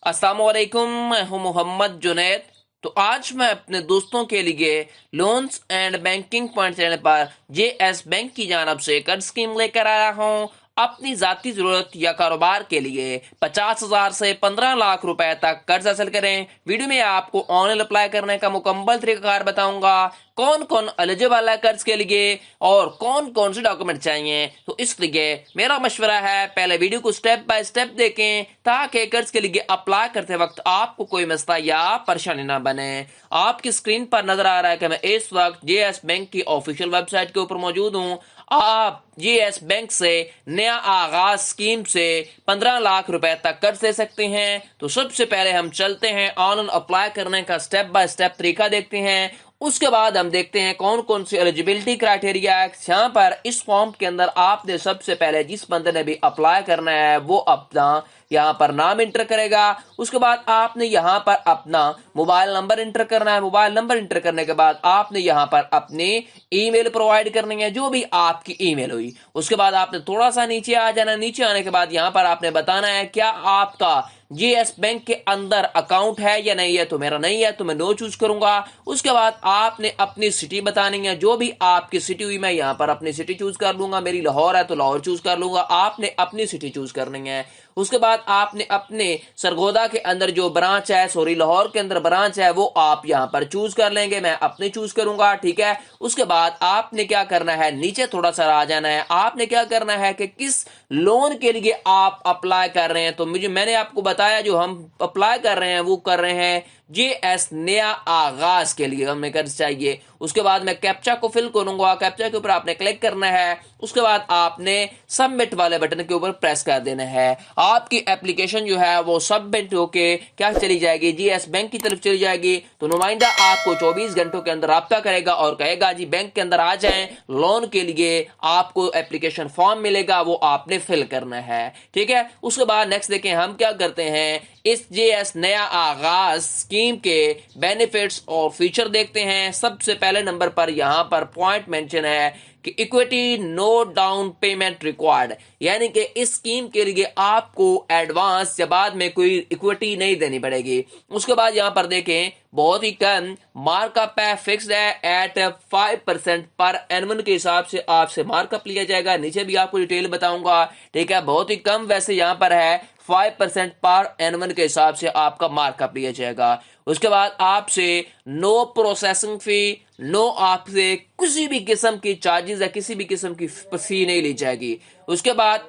अस्सलाम वालेकुम, मैं हूं मोहम्मद जुनैद। तो आज मैं अपने दोस्तों के लिए loans and banking point channel पर जेएस बैंक की जानब से कर्ज स्कीम लेकर आया हूं। अपनी जाती जरूरत या कारोबार के लिए 50,000 से 15 लाख रुपए तक कर्ज हासिल करें। वीडियो में आपको ऑनलाइन अप्लाई करने का मुकम्मल तरीकाकार बताऊंगा, कौन कौन एलिजिबल है कर्ज के लिए और कौन कौन से डॉक्यूमेंट चाहिए। तो इसलिए मेरा मशवरा है पहले वीडियो को स्टेप बाय स्टेप देखें ताकि कर्ज के लिए अप्लाई करते वक्त आपको कोई मसला या परेशानी ना बने। आपकी स्क्रीन पर नजर आ रहा है कि मैं इस वक्त जेएस बैंक की ऑफिशियल वेबसाइट के ऊपर मौजूद हूँ। आप जीएस बैंक से नया आगाज स्कीम से 15 लाख रुपए तक कर्ज ले सकते हैं। तो सबसे पहले हम चलते हैं ऑनलाइन अप्लाई करने का स्टेप बाय स्टेप तरीका देखते हैं। उसके बाद हम देखते हैं कौन कौन सी एलिजिबिलिटी क्राइटेरिया है। यहाँ पर इस फॉर्म के अंदर आपने सबसे पहले जिस बंदे ने भी अप्लाई करना है वो अपना यहाँ पर नाम इंटर करेगा। उसके बाद आपने यहाँ पर अपना मोबाइल नंबर इंटर करना है। मोबाइल नंबर इंटर करने के बाद आपने यहाँ पर अपनी ईमेल प्रोवाइड करनी है, जो भी आपकी ईमेल हुई। उसके बाद आपने थोड़ा सा नीचे आ जाना। नीचे आने के बाद यहाँ पर आपने बताना है क्या आपका जीएस बैंक के अंदर अकाउंट है या नहीं है। तो मेरा नहीं है तो मैं नो चूज करूंगा। उसके बाद आपने अपनी सिटी बतानी है, जो भी आपकी सिटी हुई। मैं यहाँ पर अपनी सिटी चूज कर लूंगा। मेरी लाहौर है तो लाहौर चूज कर लूंगा। आपने अपनी सिटी चूज करनी है। उसके बाद आपने अपने सरगोदा के अंदर जो ब्रांच है, सॉरी लाहौर के अंदर ब्रांच है, वो आप यहाँ पर चूज कर लेंगे। मैं अपनी चूज करूंगा, ठीक है। उसके बाद आपने क्या करना है, नीचे थोड़ा सा आ जाना है। आपने क्या करना है कि किस लोन के लिए आप अप्लाई कर रहे हैं। तो मैंने आपको बताया जो हम अप्लाई कर रहे हैं वो कर रहे हैं जेएस नया आगाज के लिए हमें कर्ज चाहिए। उसके बाद मैं कैप्चा को फिल करूंगा। कैप्चा के ऊपर आपने क्लिक करना है। उसके बाद आपने सबमिट वाले बटन के ऊपर प्रेस कर देना है। आपकी एप्लीकेशन जो है वो सबमिट होके क्या चली जाएगी, जीएस बैंक की तरफ चली जाएगी। तो नुमाइंदा आपको 24 घंटों के अंदर राब्ता करेगा और कहेगा जी बैंक के अंदर आ जाएं, लोन के लिए आपको एप्लीकेशन फॉर्म मिलेगा, वो आपने फिल करना है, ठीक है। उसके बाद नेक्स्ट देखें हम क्या करते हैं, इस जेएस नया आगाज स्कीम के बेनिफिट्स और फीचर देखते हैं। सबसे पहले नंबर पर यहां पर पॉइंट मेंशन है कि equity no down payment required, यानी कि इस स्कीम के लिए आपको एडवांस या बाद में कोई इक्विटी नहीं देनी पड़ेगी। उसके बाद यहां पर देखें बहुत ही कम मार्कअप है, फिक्स्ड है एट 5% पर एनवन के हिसाब से आपसे मार्कअप लिया जाएगा। नीचे भी आपको डिटेल बताऊंगा, ठीक है। बहुत ही कम वैसे यहां पर है, 5% पर एनवन के हिसाब से आपका मार्कअप लिया जाएगा। उसके बाद आपसे नो प्रोसेसिंग फी, नो आपसे किसी भी किस्म की चार्जेस या किसी भी किस्म की फी नहीं ली जाएगी। उसके बाद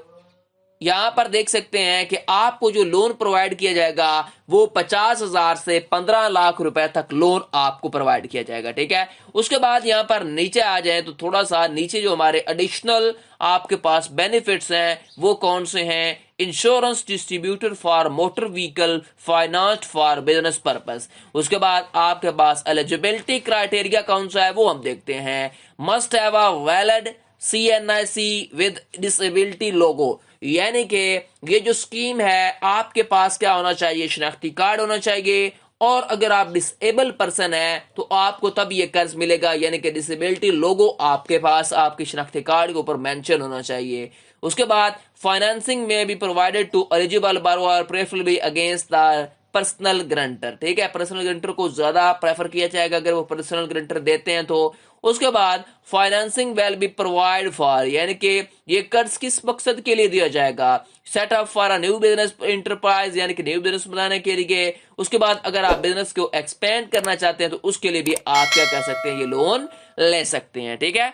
यहां पर देख सकते हैं कि आपको जो लोन प्रोवाइड किया जाएगा वो 50,000 से 15 लाख रुपए तक लोन आपको प्रोवाइड किया जाएगा, ठीक है। उसके बाद यहां पर नीचे आ जाए तो थोड़ा सा नीचे जो हमारे एडिशनल आपके पास बेनिफिट्स हैं वो कौन से हैं, insurance distributor for motor vehicle finance for business purpose. उसके बाद आपके पास एलिजिबिलिटी क्राइटेरिया कौन सा है वो हम देखते हैं। Must have a valid CNIC with disability logo, यानी कि ये जो स्कीम है आपके पास क्या होना चाहिए, शनाख्ती कार्ड होना चाहिए। और अगर आप डिसेबल पर्सन है तो आपको तब ये कर्ज मिलेगा, यानी कि डिसेबिलिटी लोगो आपके पास आपके शनाख्ती कार्ड के ऊपर मेंशन होना चाहिए। उसके बाद फाइनेंसिंग में भी provided to eligible borrower preferably against the personal guarantor, ठीक है। पर्सनल ग्रंटर को ज्यादा प्रेफर किया जाएगा अगर वो पर्सनल ग्रंटर देते हैं तो। उसके बाद financing will be provide for, यानी कि ये कर्ज किस मकसद के लिए दिया जाएगा, setup for a new business enterprise, यानी कि न्यू बिजनेस बनाने के लिए। उसके बाद अगर आप बिजनेस को एक्सपेंड करना चाहते हैं तो उसके लिए भी आप क्या कर सकते हैं, ये लोन ले सकते हैं, ठीक है।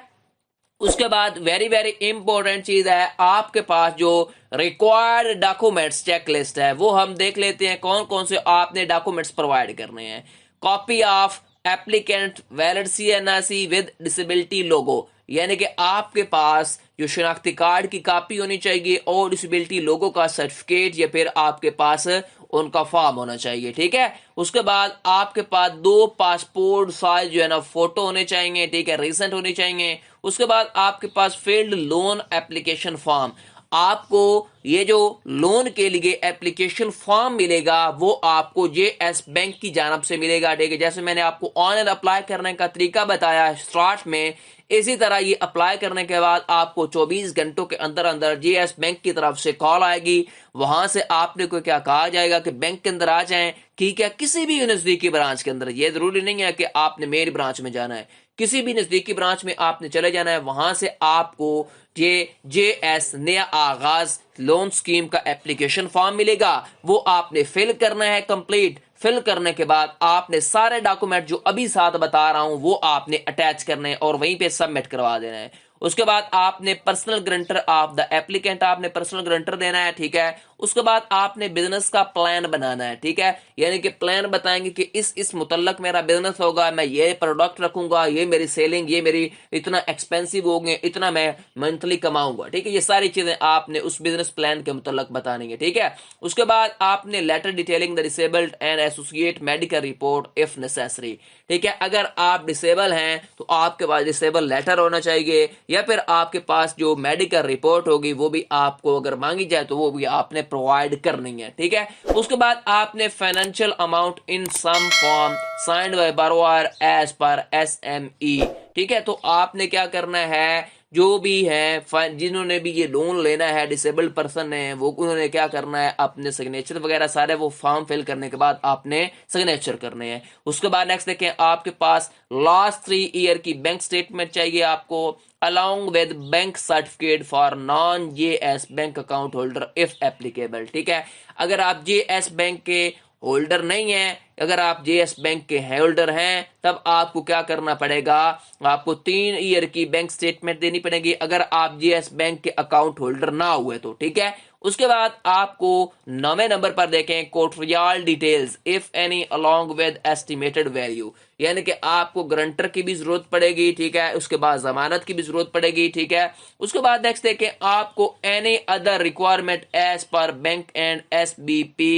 उसके बाद वेरी वेरी इंपॉर्टेंट चीज है, आपके पास जो रिक्वायर्ड डॉक्यूमेंट्स चेकलिस्ट है वो हम देख लेते हैं कौन कौन से आपने डॉक्यूमेंट्स प्रोवाइड करने हैं। Copy of applicant valid CNIC with disability logo, यानी कि आपके पास जो शनाख्ती कार्ड की कॉपी होनी चाहिए और डिसेबिलिटी लोगो का सर्टिफिकेट या फिर आपके पास उनका फॉर्म होना चाहिए, ठीक है। उसके बाद आपके पास 2 पासपोर्ट साइज जो है ना फोटो होने चाहिए, ठीक है, रिसेंट होने चाहिए। उसके बाद आपके पास फील्ड लोन एप्लीकेशन फॉर्म, आपको ये जो लोन के लिए एप्लीकेशन फॉर्म मिलेगा वो आपको जेएस बैंक की जानब से मिलेगा, ठीक है। जैसे मैंने आपको ऑनलाइन अप्लाई करने का तरीका बताया स्टार्ट में, اسی طرح یہ اپلائی کرنے کے بعد آپ کو 24 گھنٹوں کے اندر اندر جے ایس بینک کی طرف سے کال آئے گی. وہاں سے آپ نے کو کیا کہا جائے گا کہ بینک کے اندر آ جائیں. ٹھیک ہے, کسی بھی نزدیکی برانچ کے اندر, یہ ضروری نہیں ہے کہ آپ نے میری برانچ میں جانا ہے, کسی بھی نزدیکی برانچ میں آپ نے چلے جانا ہے. وہاں سے آپ کو یہ جے ایس نیا آغاز لون سکیم کا اپلیکیشن فارم ملے گا, وہ آپ نے فل کرنا ہے کمپلیٹ. فل کرنے کے بعد آپ نے سارے ڈاکومنٹ جو ابھی ساتھ بتا رہا ہوں وہ آپ نے اٹیچ کرنے ہیں اور وہیں پہ سبمٹ کروا دینا ہے. اس کے بعد آپ نے پرسنل گرنٹر آف دا ایپلیکینٹ آپ نے پرسنل گرنٹر دینا ہے. ٹھیک ہے, اس کے بعد آپ نے بزنس کا پلان بنانا ہے. ٹھیک ہے, یعنی کہ پلان بتائیں گے کہ اس متعلق میرا بزنس ہوگا, میں یہ پروڈکٹ رکھوں گا, یہ میری سیلنگ, یہ میری اتنا ایکسپینسو ہوگے, اتنا میں منتھلی کماؤں گا. ٹھیک ہے, یہ ساری چیزیں آپ نے اس بزنس پلان کے متعلق بتانی ہے. ٹھیک ہے, اس کے بعد آپ نے letter detailing the disabled and associate medical report if necessary. ٹھیک ہے, اگر آپ ڈسیبل ہیں تو آپ کے پاس ڈسیبل لیٹر ہونا چاہیے, یا پھر آپ کے پاس جو میڈیکل رپورٹ ہوگی وہ بھی آپ کو اگر مانگی جائے تو وہ بھی آپ نے پرووائڈ کرنی ہے. ٹھیک ہے, اس کے بعد آپ نے financial amount in sum form signed by borrower as per S M E. ٹھیک ہے, تو آپ نے کیا کرنا ہے, جو بھی ہے جنہوں نے بھی یہ لون لینا ہے ڈسیبلڈ پرسن ہے, وہ انہوں نے کیا کرنا ہے, اپنے سگنیچر وغیرہ سارے وہ فارم فل کرنے کے بعد آپ نے سگنیچر کرنے ہیں. اس کے بعد نیکسٹ دیکھیں, آپ کے پاس لاسٹ 3 ایئر کی بینک سٹیٹمنٹ چاہیے آپ کو, along with bank certificate for non-JS bank account holder if applicable. ٹھیک ہے, اگر آپ جے ایس بینک کے ہولڈر نہیں ہیں, اگر آپ جے ایس بینک کے ہولڈر ہیں تب آپ کو کیا کرنا پڑے گا, آپ کو 3 ایئر کی بینک سٹیٹمنٹ دینی پڑے گی اگر آپ جے ایس بینک کے اکاؤنٹ ہولڈر نہ ہوئے تو. ٹھیک ہے, اس کے بعد آپ کو 9ویں نمبر پر دیکھیں collateral details of any along with estimated value, یعنی کہ آپ کو گرنٹر کی بھی ضرورت پڑے گی. ٹھیک ہے, اس کے بعد ضمانت کی بھی ضرورت پڑے گی. ٹھیک ہے, اس کے بعد نیکسٹ دیکھیں, آپ کو any other requirement as per bank and S B P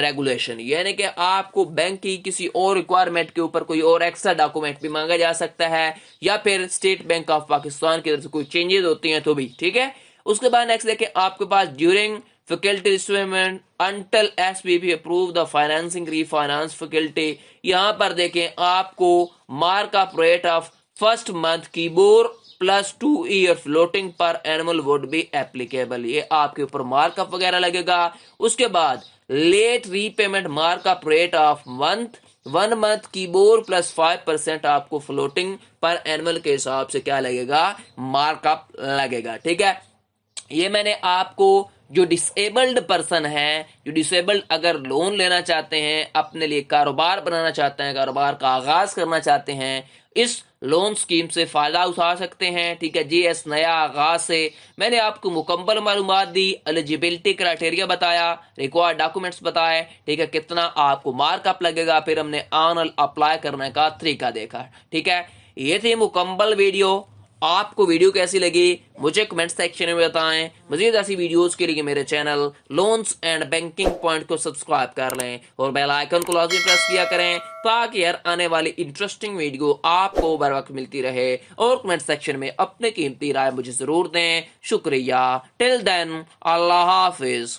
regulation, یعنی کہ آپ کو بینک کی کسی اور ریکوائرمنٹ کے اوپر کوئی اور ایکسٹرا ڈاکومنٹ بھی مانگا جا سکتا ہے, یا پھر اسٹیٹ بینک آف پاکستان کی طرف سے کوئی چینجز ہوتی ہیں تو بھی. ٹھیک ہے, اس کے بعد نیکسٹ دیکھیں, آپ کے پاس during facility reimbursement until S B P approve the financing refinance facility, یہاں پر دیکھیں آپ کو mark up rate of first month KIBOR plus 2 year floating per annual would be applicable, یہ آپ کے اوپر مارک اپ وغیرہ لگے گا. اس کے بعد late repayment mark up rate of 1 month KIBOR plus 5% آپ کو فلوٹنگ پر اینول کے حساب سے کیا لگے گا, مارک اپ لگے گا. ٹھیک ہے, یہ میں نے آپ کو جو ڈسیبلڈ پرسن ہیں, جو ڈسیبلڈ اگر لون لینا چاہتے ہیں, اپنے لیے کاروبار بنانا چاہتے ہیں, کاروبار کا آغاز کرنا چاہتے ہیں, اس لون سکیم سے فائدہ اٹھا سکتے ہیں. ٹھیک ہے, جی ایس نیا آغاز سے میں نے آپ کو مکمل معلومات دی, ایلیجیبلٹی کرائٹیریا بتایا, ریکوائرڈ ڈاکومنٹس بتائے. ٹھیک ہے, کتنا آپ کو مارک اپ لگے گا, پھر ہم نے آن اپلائی کرنے کا طریقہ دیکھا. ٹھیک ہے, یہ تھی مکمل ویڈیو. آپ کو ویڈیو کیسی لگی مجھے کمنٹ سیکشن میں بتائیں. مزید ایسی ویڈیوز کے لیے میرے channel loans and banking point کو سبسکرائب کر لیں اور بیل آئیکن کو لازمی پریس کیا کریں تاکہ ہر آنے والی انٹرسٹنگ ویڈیو آپ کو بر وقت ملتی رہے. اور کمنٹ سیکشن میں اپنے قیمتی رائے مجھے ضرور دیں. شکریہ. ٹل دین, اللہ حافظ.